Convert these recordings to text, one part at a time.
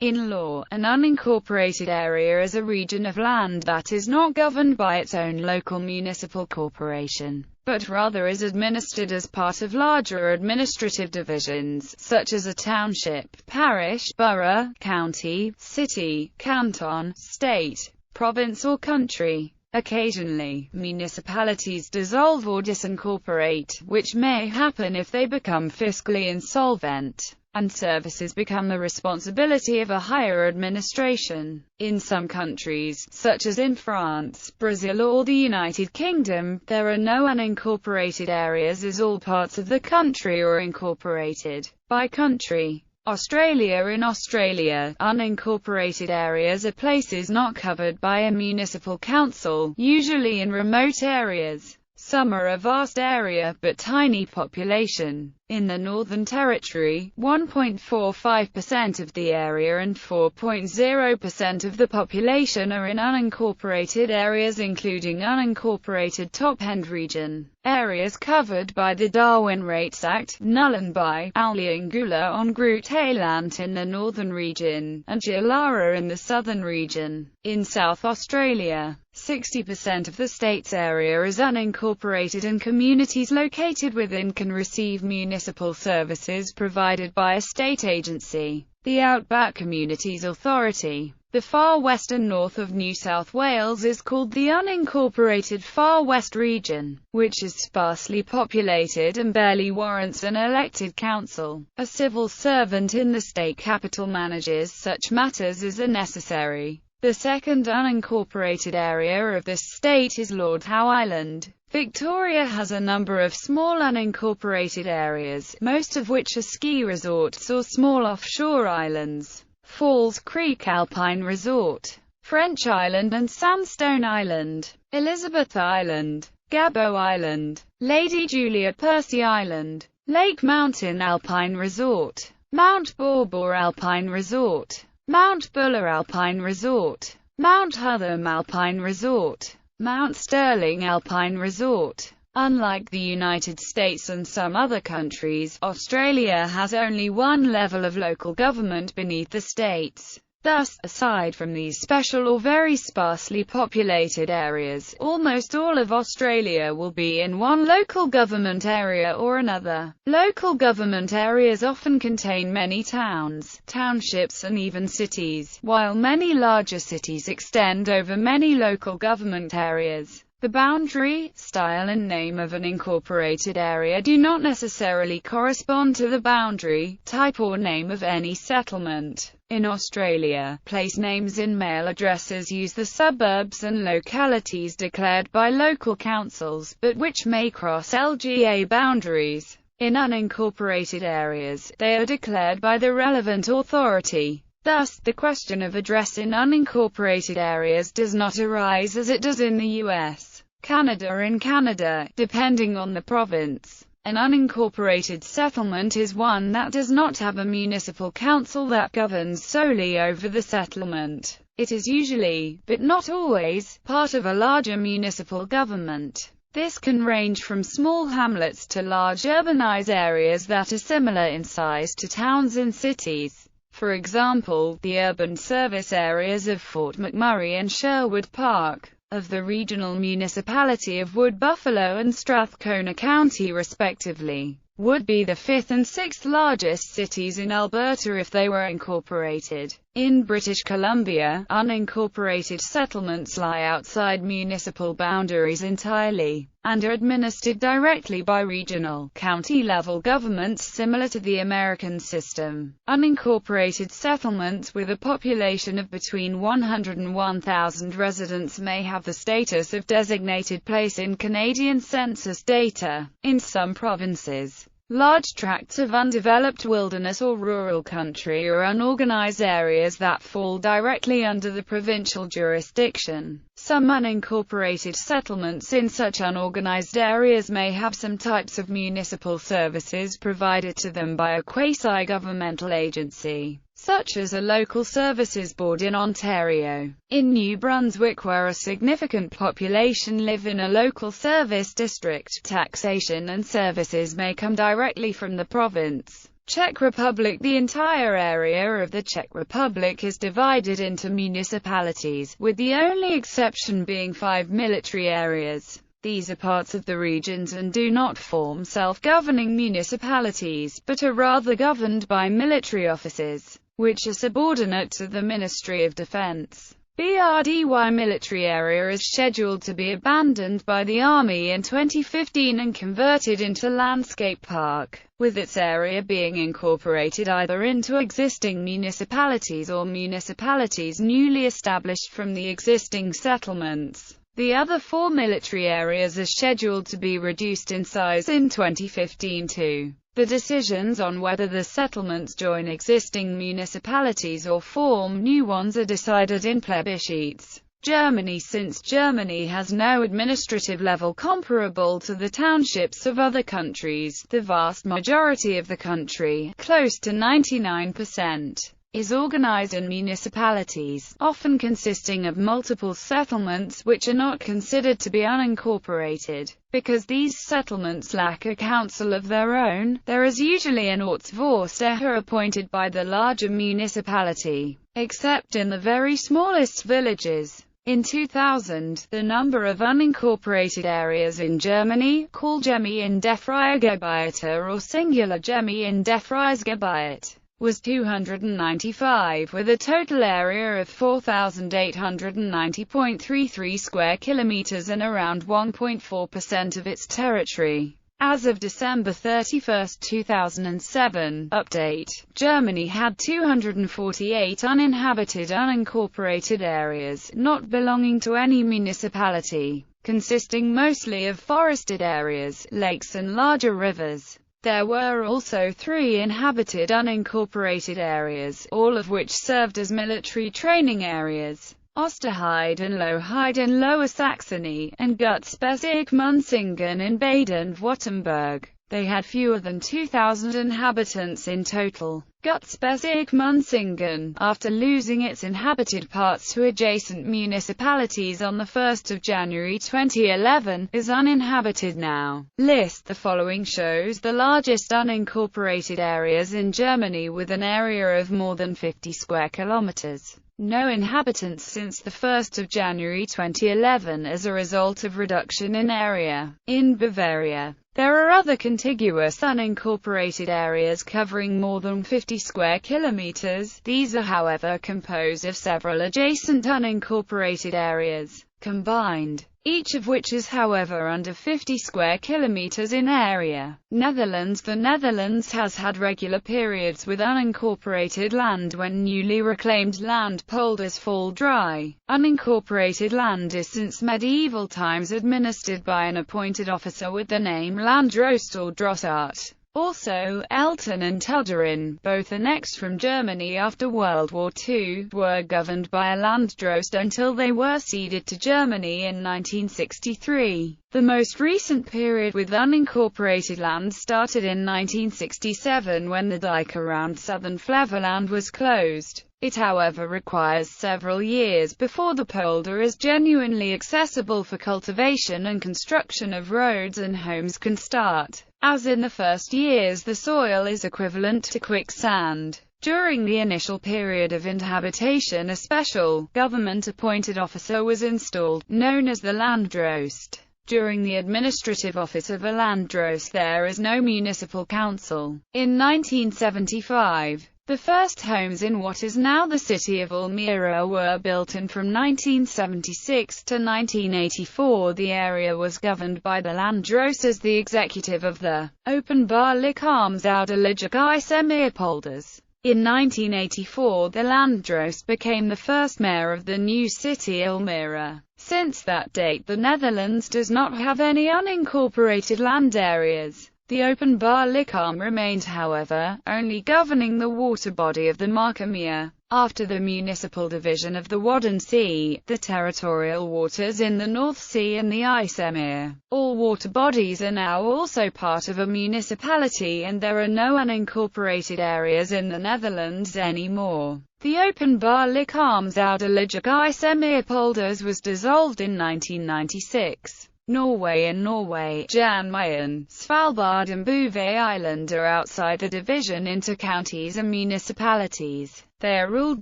In law, an unincorporated area is a region of land that is not governed by its own local municipal corporation, but rather is administered as part of larger administrative divisions, such as a township, parish, borough, county, city, canton, state, province or country. Occasionally, municipalities dissolve or disincorporate, which may happen if they become fiscally insolvent, and services become the responsibility of a higher administration. In some countries, such as in France, Brazil or the United Kingdom, there are no unincorporated areas as all parts of the country are incorporated by country. Australia. In Australia, unincorporated areas are places not covered by a municipal council, usually in remote areas. Some are a vast area, but tiny population. In the Northern Territory, 1.45% of the area and 4.0% of the population are in unincorporated areas including unincorporated top-end region. Areas covered by the Darwin Rates Act, Nullarbor, Alliangula on Groot Eiland in the northern region, and Jilara in the southern region. In South Australia, 60% of the state's area is unincorporated and communities located within can receive municipal services provided by a state agency, the Outback Communities Authority. The far west and north of New South Wales is called the unincorporated Far West region, which is sparsely populated and barely warrants an elected council. A civil servant in the state capital manages such matters as are necessary. The second unincorporated area of this state is Lord Howe Island. Victoria has a number of small unincorporated areas, most of which are ski resorts or small offshore islands. Falls Creek Alpine Resort, French Island and Sandstone Island, Elizabeth Island, Gabo Island, Lady Julia Percy Island, Lake Mountain Alpine Resort, Mount Borbor Alpine Resort, Mount Buller Alpine Resort, Mount Hotham Alpine Resort, Mount Sterling Alpine Resort. Unlike the United States and some other countries, Australia has only one level of local government beneath the states. Thus, aside from these special or very sparsely populated areas, almost all of Australia will be in one local government area or another. Local government areas often contain many towns, townships and even cities, while many larger cities extend over many local government areas. The boundary, style and name of an incorporated area do not necessarily correspond to the boundary, type or name of any settlement. In Australia, place names in mail addresses use the suburbs and localities declared by local councils, but which may cross LGA boundaries. In unincorporated areas, they are declared by the relevant authority. Thus, the question of address in unincorporated areas does not arise as it does in the U.S. Canada. In Canada, depending on the province, an unincorporated settlement is one that does not have a municipal council that governs solely over the settlement. It is usually, but not always, part of a larger municipal government. This can range from small hamlets to large urbanized areas that are similar in size to towns and cities. For example, the urban service areas of Fort McMurray and Sherwood Park, of the regional municipality of Wood Buffalo and Strathcona County respectively, would be the fifth and sixth largest cities in Alberta if they were incorporated. In British Columbia, unincorporated settlements lie outside municipal boundaries entirely, and are administered directly by regional, county-level governments similar to the American system. Unincorporated settlements with a population of between 100 and 1,000 residents may have the status of designated place in Canadian census data. In some provinces, large tracts of undeveloped wilderness or rural country are unorganized areas that fall directly under the provincial jurisdiction. Some unincorporated settlements in such unorganized areas may have some types of municipal services provided to them by a quasi-governmental agency, such as a local services board in Ontario. In New Brunswick, where a significant population live in a local service district, taxation and services may come directly from the province. Czech Republic. The entire area of the Czech Republic is divided into municipalities, with the only exception being 5 military areas. These are parts of the regions and do not form self-governing municipalities, but are rather governed by military offices, which are subordinate to the Ministry of Defense. BRDY military area is scheduled to be abandoned by the Army in 2015 and converted into landscape park, with its area being incorporated either into existing municipalities or municipalities newly established from the existing settlements. The other 4 military areas are scheduled to be reduced in size in 2015 too. The decisions on whether the settlements join existing municipalities or form new ones are decided in plebiscites. Germany. Since Germany has no administrative level comparable to the townships of other countries, the vast majority of the country, close to 99%, is organized in municipalities, often consisting of multiple settlements which are not considered to be unincorporated. Because these settlements lack a council of their own, there is usually an Ortsvorsteher appointed by the larger municipality, except in the very smallest villages. In 2000, the number of unincorporated areas in Germany, called Gemeindefreie or singular Gemeindefreies, was 295, with a total area of 4,890.33 square kilometers and around 1.4% of its territory. As of December 31, 2007, update, Germany had 248 uninhabited unincorporated areas, not belonging to any municipality, consisting mostly of forested areas, lakes and larger rivers. There were also 3 inhabited unincorporated areas, all of which served as military training areas: Osterheide and Lohheide in Lower Saxony, and Gutsbezirk Munzingen in Baden-Württemberg. They had fewer than 2,000 inhabitants in total. Gutsbezirk Munzingen, after losing its inhabited parts to adjacent municipalities on 1 January 2011, is uninhabited now. List. The following shows the largest unincorporated areas in Germany with an area of more than 50 square kilometers. No inhabitants since 1 January 2011 as a result of reduction in area. In Bavaria, there are other contiguous unincorporated areas covering more than 50 square kilometers. These are, however, composed of several adjacent unincorporated areas, combined, each of which is, however, under 50 square kilometers in area. Netherlands. The Netherlands has had regular periods with unincorporated land when newly reclaimed land polders fall dry. Unincorporated land is since medieval times administered by an appointed officer with the name Landdrost or Drossart. Also, Elten and Tudderin, both annexed from Germany after World War II, were governed by a Landdrost until they were ceded to Germany in 1963. The most recent period with unincorporated land started in 1967 when the dike around southern Flevoland was closed. It, however, requires several years before the polder is genuinely accessible for cultivation and construction of roads and homes can start. As in the first years, the soil is equivalent to quicksand. During the initial period of inhabitation, a special, government-appointed officer was installed, known as the Landdrost. During the administrative office of a Landdrost, there is no municipal council. In 1975, the first homes in what is now the city of Almere were built, and from 1976 to 1984 the area was governed by the Landdrost as the executive of the Openbarlich Armsouderliche Gemeindepolders. In 1984 the Landdrost became the first mayor of the new city Almere. Since that date the Netherlands does not have any unincorporated land areas. The Openbarlich Arm remained, however, only governing the water body of the Markermeer. After the municipal division of the Wadden Sea, the territorial waters in the North Sea and the IJsselmeer, all water bodies are now also part of a municipality, and there are no unincorporated areas in the Netherlands anymore. The Openbarlich Armsouderliche Gemeindepolders was dissolved in 1996. Norway and Norway, Jan Mayen, Svalbard and Bouvet Island are outside the division into counties and municipalities. They are ruled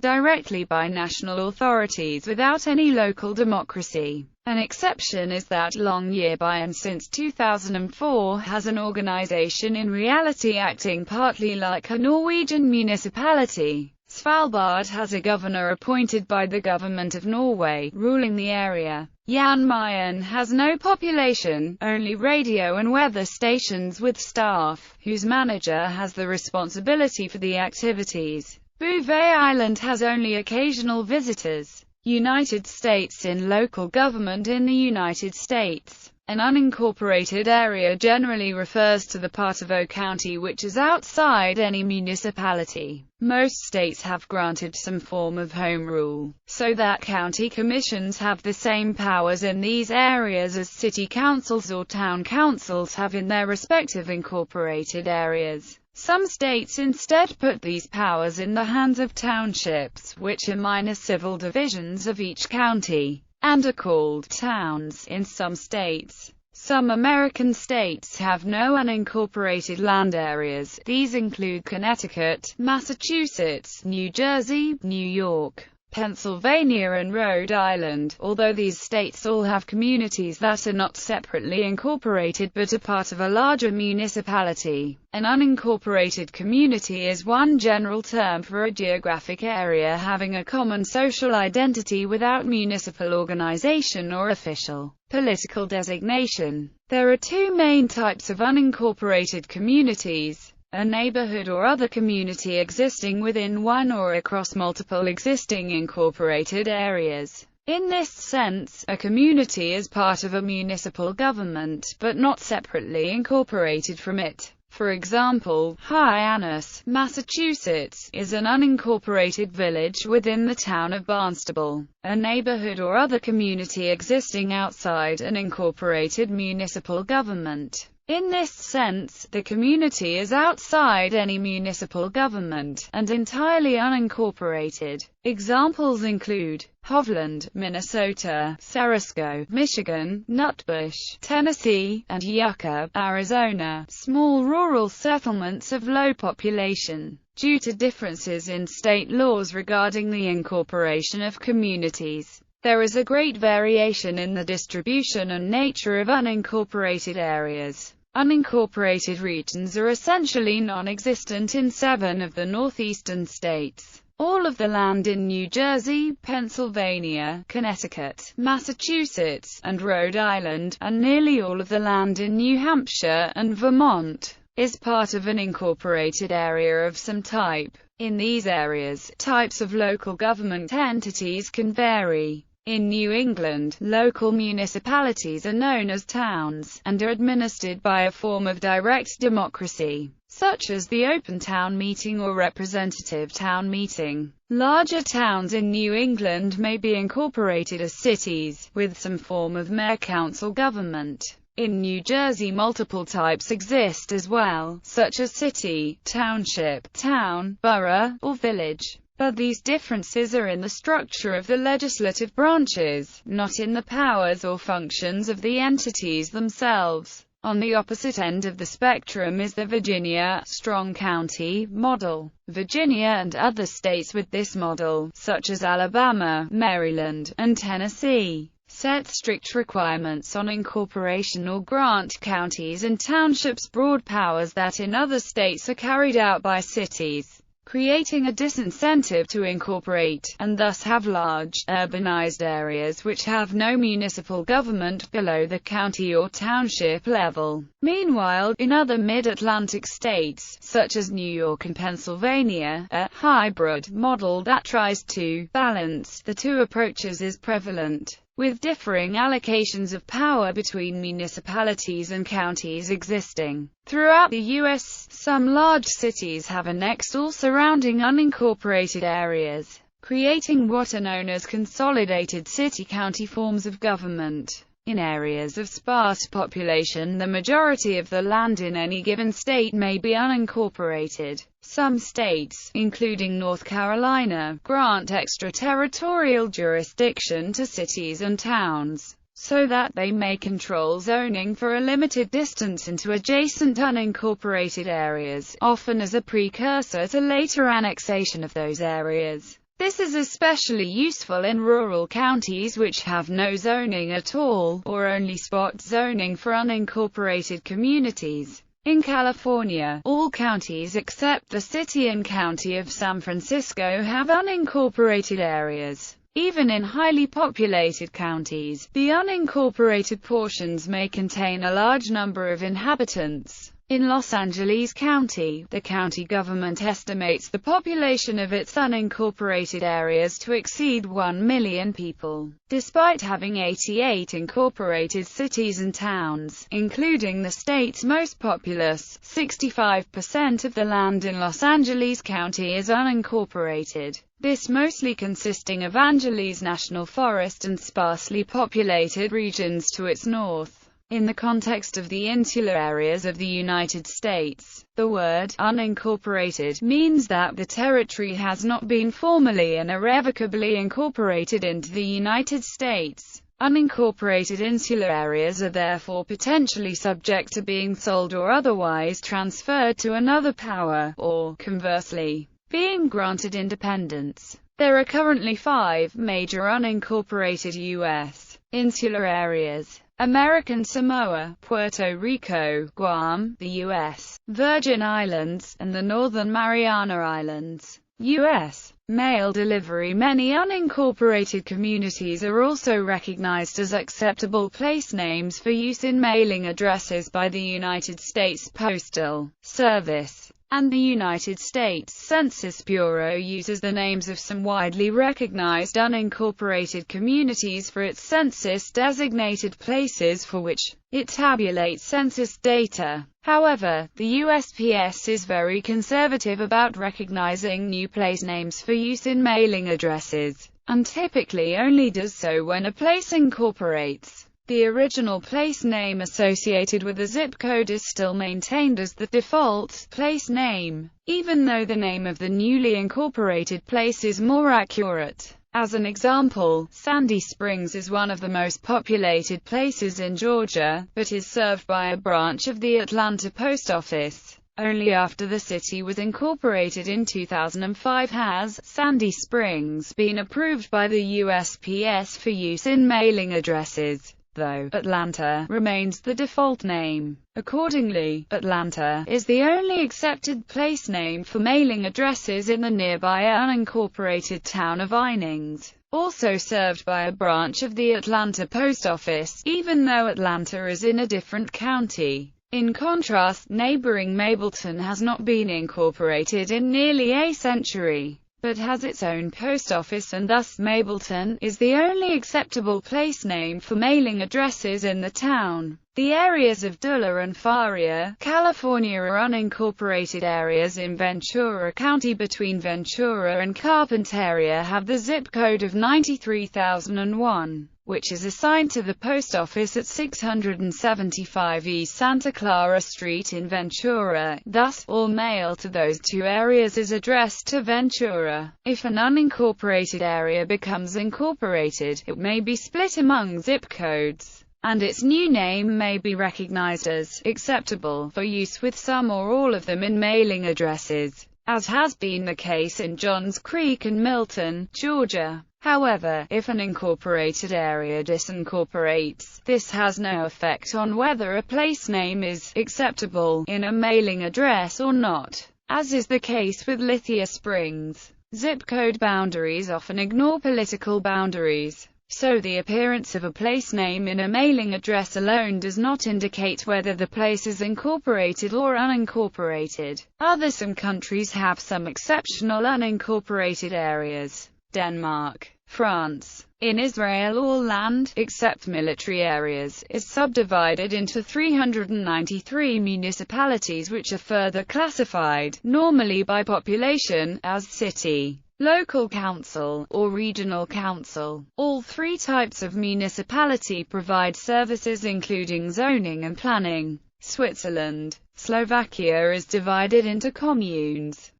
directly by national authorities without any local democracy. An exception is that Longyearbyen since 2004 has an organization in reality acting partly like a Norwegian municipality. Svalbard has a governor appointed by the government of Norway, ruling the area. Jan Mayen has no population, only radio and weather stations with staff, whose manager has the responsibility for the activities. Bouvet Island has only occasional visitors. United States in local government in the United States. An unincorporated area generally refers to the part of O County which is outside any municipality. Most states have granted some form of home rule, so that county commissions have the same powers in these areas as city councils or town councils have in their respective incorporated areas. Some states instead put these powers in the hands of townships, which are minor civil divisions of each county, and are called towns in some states. Some American states have no unincorporated land areas. These include Connecticut, Massachusetts, New Jersey, New York, Pennsylvania and Rhode Island, although these states all have communities that are not separately incorporated but are part of a larger municipality. An unincorporated community is one general term for a geographic area having a common social identity without municipal organization or official political designation. There are two main types of unincorporated communities: a neighborhood or other community existing within one or across multiple existing incorporated areas. In this sense, a community is part of a municipal government, but not separately incorporated from it. For example, Hyannis, Massachusetts, is an unincorporated village within the town of Barnstable, a neighborhood or other community existing outside an incorporated municipal government. In this sense, the community is outside any municipal government, and entirely unincorporated. Examples include Hovland, Minnesota, Ceresco, Michigan, Nutbush, Tennessee, and Yucca, Arizona, small rural settlements of low population. Due to differences in state laws regarding the incorporation of communities, there is a great variation in the distribution and nature of unincorporated areas. Unincorporated regions are essentially non-existent in 7 of the northeastern states. All of the land in New Jersey, Pennsylvania, Connecticut, Massachusetts, and Rhode Island, and nearly all of the land in New Hampshire and Vermont, is part of an incorporated area of some type. In these areas, types of local government entities can vary. In New England, local municipalities are known as towns, and are administered by a form of direct democracy, such as the open town meeting or representative town meeting. Larger towns in New England may be incorporated as cities, with some form of mayor-council government. In New Jersey, multiple types exist as well, such as city, township, town, borough, or village. But these differences are in the structure of the legislative branches, not in the powers or functions of the entities themselves. On the opposite end of the spectrum is the Virginia, strong county, model. Virginia and other states with this model, such as Alabama, Maryland, and Tennessee, set strict requirements on incorporation or grant counties and townships broad powers that in other states are carried out by cities, creating a disincentive to incorporate, and thus have large, urbanized areas which have no municipal government below the county or township level. Meanwhile, in other mid-Atlantic states, such as New York and Pennsylvania, a hybrid model that tries to balance the two approaches is prevalent, with differing allocations of power between municipalities and counties existing. Throughout the U.S., some large cities have annexed all surrounding unincorporated areas, creating what are known as consolidated city-county forms of government. In areas of sparse population, the majority of the land in any given state may be unincorporated. Some states, including North Carolina, grant extraterritorial jurisdiction to cities and towns. so that they may control zoning for a limited distance into adjacent unincorporated areas, often as a precursor to later annexation of those areas. This is especially useful in rural counties which have no zoning at all, or only spot zoning for unincorporated communities. In California, all counties except the city and county of San Francisco have unincorporated areas. Even in highly populated counties, the unincorporated portions may contain a large number of inhabitants. In Los Angeles County, the county government estimates the population of its unincorporated areas to exceed 1 million people. Despite having 88 incorporated cities and towns, including the state's most populous, 65% of the land in Los Angeles County is unincorporated. This mostly consisting of Angeles National Forest and sparsely populated regions to its north. In the context of the insular areas of the United States, the word unincorporated means that the territory has not been formally and irrevocably incorporated into the United States. Unincorporated insular areas are therefore potentially subject to being sold or otherwise transferred to another power, or, conversely, being granted independence. There are currently 5 major unincorporated U.S. insular areas: American Samoa, Puerto Rico, Guam, the U.S. Virgin Islands, and the Northern Mariana Islands. U.S. mail delivery. Many unincorporated communities are also recognized as acceptable place names for use in mailing addresses by the United States Postal Service, and the United States Census Bureau uses the names of some widely recognized unincorporated communities for its census-designated places for which it tabulates census data. However, the USPS is very conservative about recognizing new place names for use in mailing addresses, and typically only does so when a place incorporates. The original place name associated with a zip code is still maintained as the default place name, even though the name of the newly incorporated place is more accurate. As an example, Sandy Springs is one of the most populated places in Georgia, but is served by a branch of the Atlanta Post Office. Only after the city was incorporated in 2005 has Sandy Springs been approved by the USPS for use in mailing addresses, though Atlanta remains the default name. Accordingly, Atlanta is the only accepted place name for mailing addresses in the nearby unincorporated town of Vinings, also served by a branch of the Atlanta Post Office, even though Atlanta is in a different county. In contrast, neighboring Mableton has not been incorporated in nearly a century, but has its own post office, and thus Mableton is the only acceptable place name for mailing addresses in the town. The areas of Dula and Faria, California are unincorporated areas in Ventura County between Ventura and Carpinteria have the zip code of 93001, which is assigned to the post office at 675 East Santa Clara Street in Ventura. Thus, all mail to those two areas is addressed to Ventura. If an unincorporated area becomes incorporated, it may be split among zip codes, and its new name may be recognized as acceptable for use with some or all of them in mailing addresses, as has been the case in Johns Creek and Milton, Georgia. However, if an incorporated area disincorporates, this has no effect on whether a place name is acceptable in a mailing address or not, as is the case with Lithia Springs. Zip code boundaries often ignore political boundaries, so the appearance of a place name in a mailing address alone does not indicate whether the place is incorporated or unincorporated. Some countries have some exceptional unincorporated areas. Denmark, France. In Israel, all land, except military areas, is subdivided into 393 municipalities which are further classified, normally by population, as city, local council, or regional council. All 3 types of municipality provide services including zoning and planning. Switzerland. Slovakia is divided into communes.